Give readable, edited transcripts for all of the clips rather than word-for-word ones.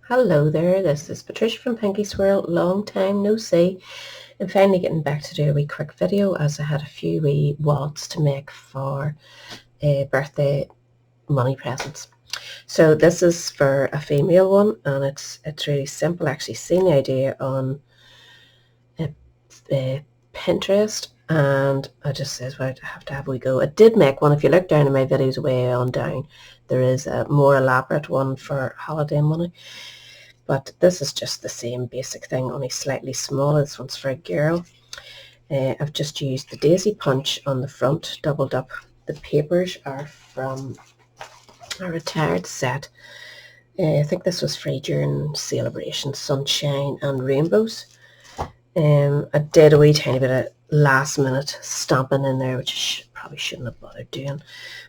Hello there, this is Patricia from Pinky Swirl. Long time no see. I'm finally getting back to do a wee quick video as I had a few wee wallets to make for birthday money presents. So this is for a female one and it's really simple. I actually seen the idea on uh, Pinterest and I just says, right, I have to have a wee go. I did make one. If you look down in my videos way on down, there is a more elaborate one for holiday money. But this is just the same basic thing, only slightly smaller. This one's for a girl. I've just used the daisy punch on the front, doubled up. The papers are from a retired set. I think this was free during Celebration Sunshine and Rainbows. I did a wee tiny bit of last minute stamping in there, which I probably shouldn't have bothered doing.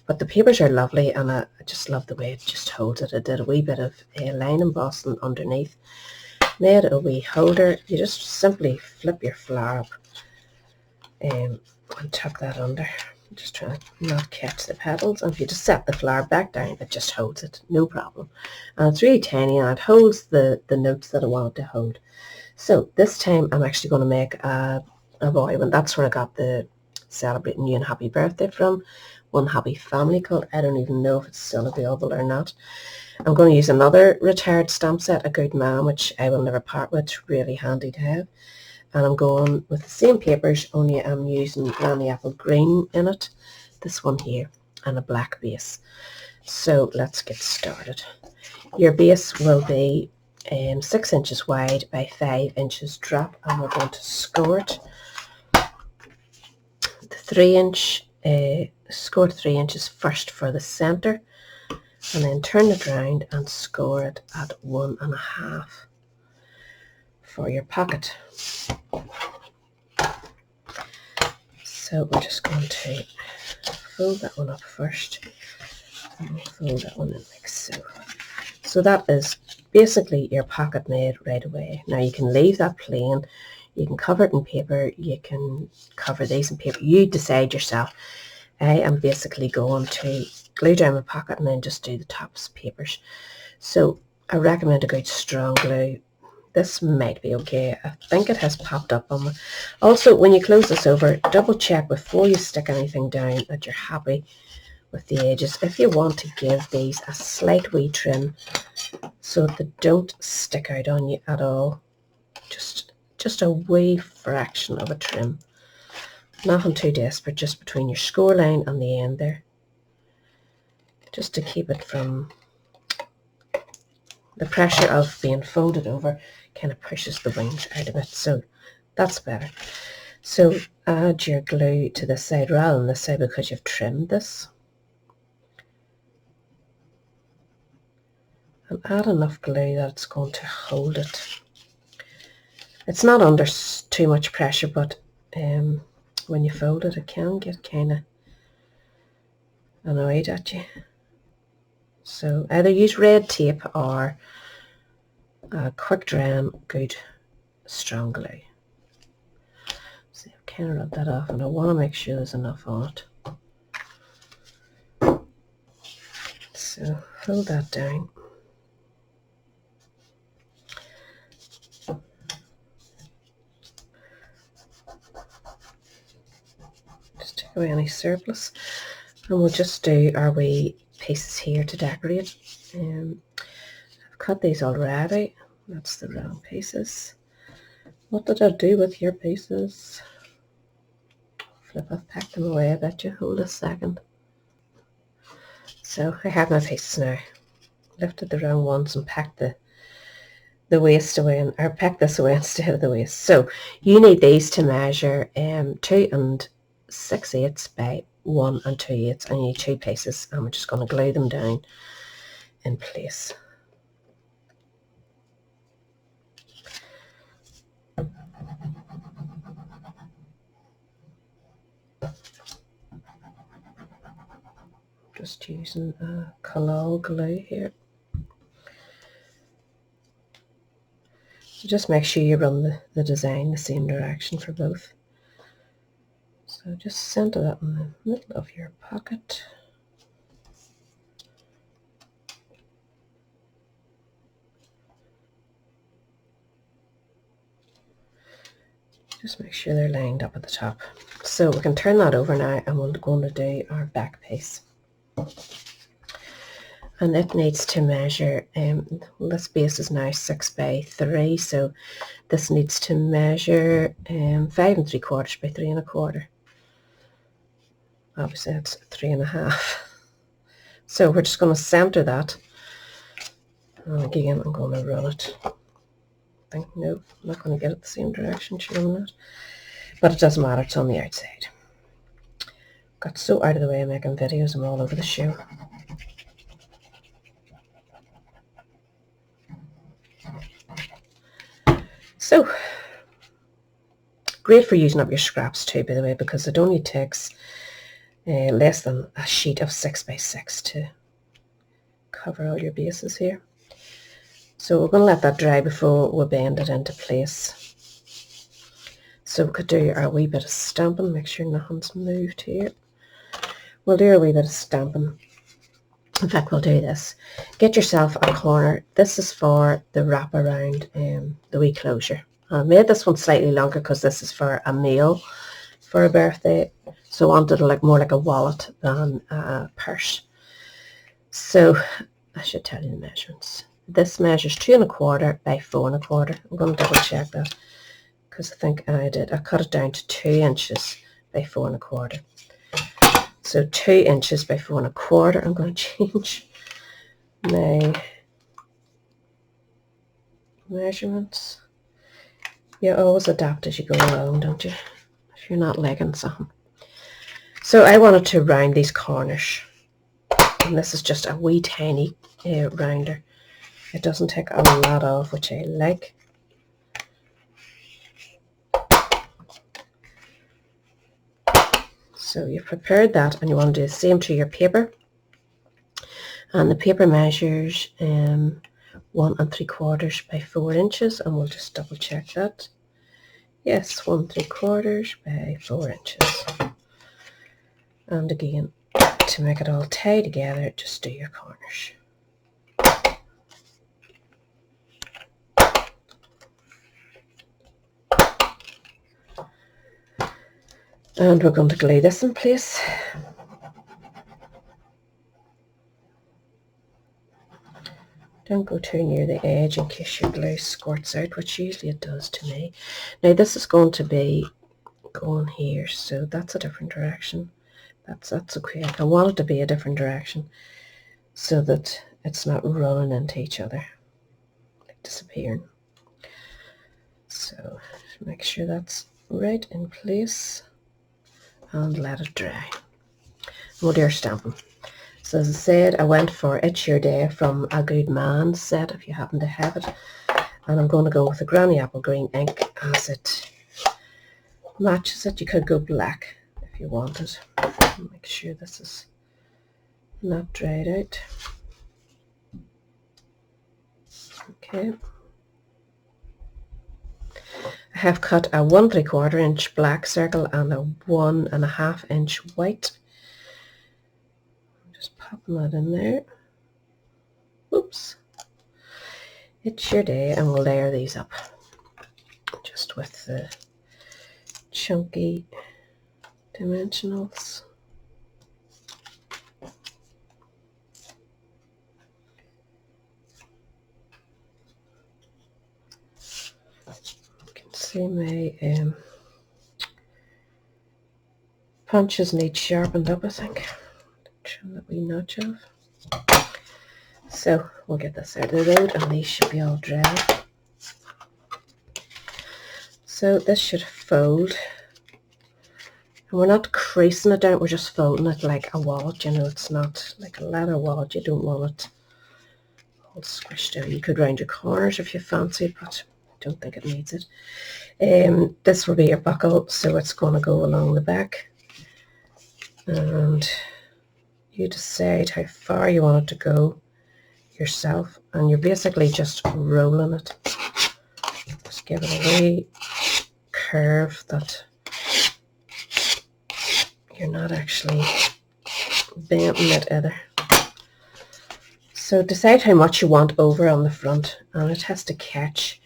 But the papers are lovely and I just love the way it just holds it. I did a wee bit of line embossing underneath. Made a wee holder. You just simply flip your flower up and tuck that under. Just trying to not catch the petals. And if you just set the flower back down, it just holds it, no problem. And it's really tiny and it holds the notes that I want it to hold. So this time I'm actually going to make a boy one. That's where I got the Celebrating You and Happy Birthday from. One Happy Family called. I don't even know if it's still available or not. I'm going to use another retired stamp set, A Good Man, which I will never part with. It's really handy to have. And I'm going with the same papers, only I'm using Granny Apple Green in it. This one here, and a black base. So let's get started. Your base will be 6 inches wide by 5 inches drop, and we're going to score it. The 3-inch, score 3 inches first for the centre, and then turn it round and score it at 1.5 for your pocket. So we're just going to fold that one up first, and we'll fold that one in like so. So that is basically your pocket made right away. Now you can leave that plain, you can cover it in paper, you can cover these in paper, you decide yourself. I am basically going to glue down my pocket and then just do the tops papers. So I recommend a good strong glue. This might be okay. I think it has popped up on me. Also, when you close this over, double check before you stick anything down that you're happy with the edges. If you want to give these a slight wee trim so that they don't stick out on you at all, just a wee fraction of a trim. Nothing too desperate, just between your score line and the end there. Just to keep it from the pressure of being folded over kind of pushes the wings out of it, so that's better. So add your glue to this side rather than this side because you've trimmed this. And add enough glue that it's going to hold it. It's not under too much pressure, but when you fold it, it can get kind of annoyed at you. So either use red tape or quick drying good strong glue. So I've kind of rubbed that off and I want to make sure there's enough on it. So hold that down. Just take away any surplus. And we'll just do our wee pieces here to decorate. I've cut these already. That's the wrong pieces. What did I do with your pieces? Flip, I've packed them away. I bet you. Hold a second. So I have my pieces now. Lifted the wrong ones and packed the waist away, or packed this away instead of the waist. So you need these to measure 2 6/8 by 1 2/8, and you need 2 pieces, and we're just going to glue them down in place. Just using Collall glue here. So just make sure you run the design the same direction for both. So just center that in the middle of your pocket. Just make sure they're lined up at the top. So we can turn that over now, and we're going to do our back piece. And it needs to measure, this base is now 6 by 3, so this needs to measure 5 3/4 by 3 1/4. Obviously it's 3 1/2. So we're just going to center that, and again I'm going to roll it. No, I'm not going to get it the same direction, sure I'm not. But it doesn't matter, it's on the outside. Got so out of the way of making videos, I'm all over the show. So, great for using up your scraps too, by the way, because it only takes less than a sheet of 6 by 6 to cover all your bases here. So we're going to let that dry before we bend it into place. So we could do our wee bit of stamping, make sure nothing's moved here. We'll do a wee bit of stamping. In fact, we'll do this. Get yourself a corner. This is for the wrap around the wee closure. I made this one slightly longer because this is for a meal for a birthday. So I wanted it like more like a wallet than a purse. So I should tell you the measurements. This measures 2 1/4 by 4 1/4. I'm going to double check that because I think I did. I cut it down to 2 inches by 4 1/4. So 2 inches by 4 1/4. I'm going to change my measurements. You always adapt as you go along, don't you? If you're not legging something. So I wanted to round these corners. And this is just a wee tiny rounder. It doesn't take a lot off, which I like. So you've prepared that, and you want to do the same to your paper. And the paper measures 1 3/4 by 4 inches, and we'll just double check that. Yes, 1 3/4 by 4 inches. And again, to make it all tie together, just do your corners. And we're going to glue this in place. Don't go too near the edge in case your glue squirts out, which usually it does to me. Now this is going to be going here, so that's a different direction. That's okay. I want it to be a different direction so that it's not running into each other, like disappearing. So make sure that's right in place and let it dry. We'll do our stamping. So as I said, I went for It's Your Day from A Good Man set, if you happen to have it. And I'm going to go with the Granny Apple Green ink as it matches it. You could go black if you wanted. Make sure this is not dried out. Okay. I have cut a 1 3/4 inch black circle and a 1 1/2 inch white. Just popping that in there. Oops. It's Your Day, and we'll layer these up just with the chunky dimensionals. See my punches need sharpened up, I think. Trim that wee notch off. So we'll get this out of the road, and these should be all dry. So this should fold. And we're not creasing it down, we're just folding it like a wallet. You know, it's not like a leather wallet. You don't want it all squished out. You could round your corners if you fancy it, but I don't think it needs it. This will be your buckle, so it's going to go along the back. And you decide how far you want it to go yourself, and you're basically just rolling it. Just give it a wee curve that you're not actually bending it either. So decide how much you want over on the front, and it has to catch,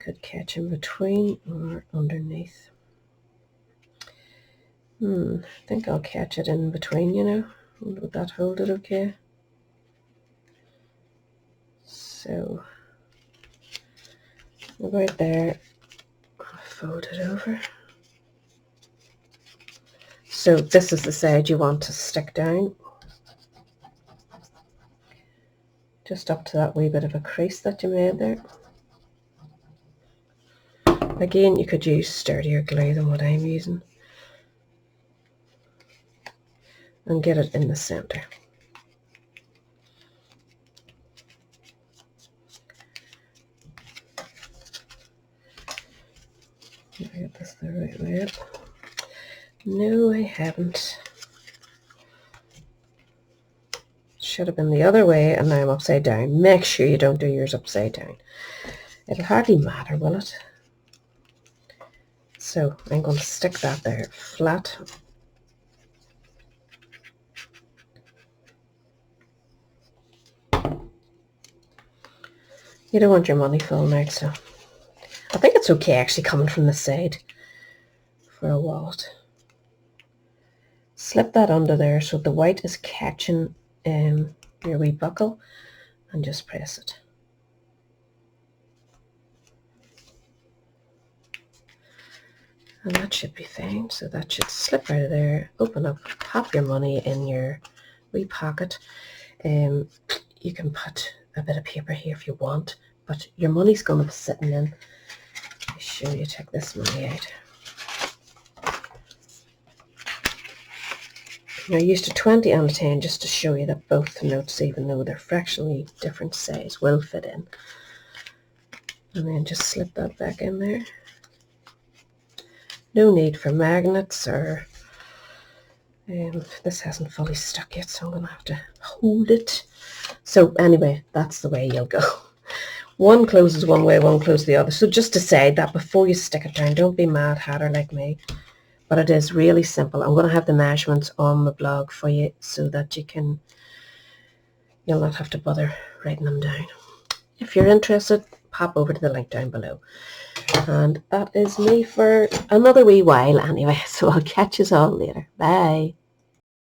Could catch in between or underneath. I think I'll catch it in between, you know. Would that hold it okay? So about there, fold it over. So this is the side you want to stick down. Just up to that wee bit of a crease that you made there. Again, you could use sturdier glue than what I'm using. And get it in the center. Did I get this the right way up? No, I haven't. Should have been the other way, and now I'm upside down. Make sure you don't do yours upside down. It'll hardly matter, will it? So I'm going to stick that there flat. You don't want your money falling out, so I think it's okay actually coming from the side for a wallet. Slip that under there so the white is catching your wee buckle, and just press it. And that should be fine. So that should slip out of there, open up, pop your money in your wee pocket. You can put a bit of paper here if you want, but your money's going to be sitting in. Let me show you, take this money out. I used a 20 and a 10 just to show you that both notes, even though they're fractionally different size, will fit in. And then just slip that back in there. No need for magnets, or this hasn't fully stuck yet, so I'm going to have to hold it. So anyway, that's the way you'll go. One closes one way, one closes the other. So just decide that before you stick it down. Don't be mad hatter like me. But it is really simple. I'm going to have the measurements on the blog for you so that you'll not have to bother writing them down. If you're interested, pop over to the link down below. And that is me for another wee while anyway. So I'll catch you all later. Bye.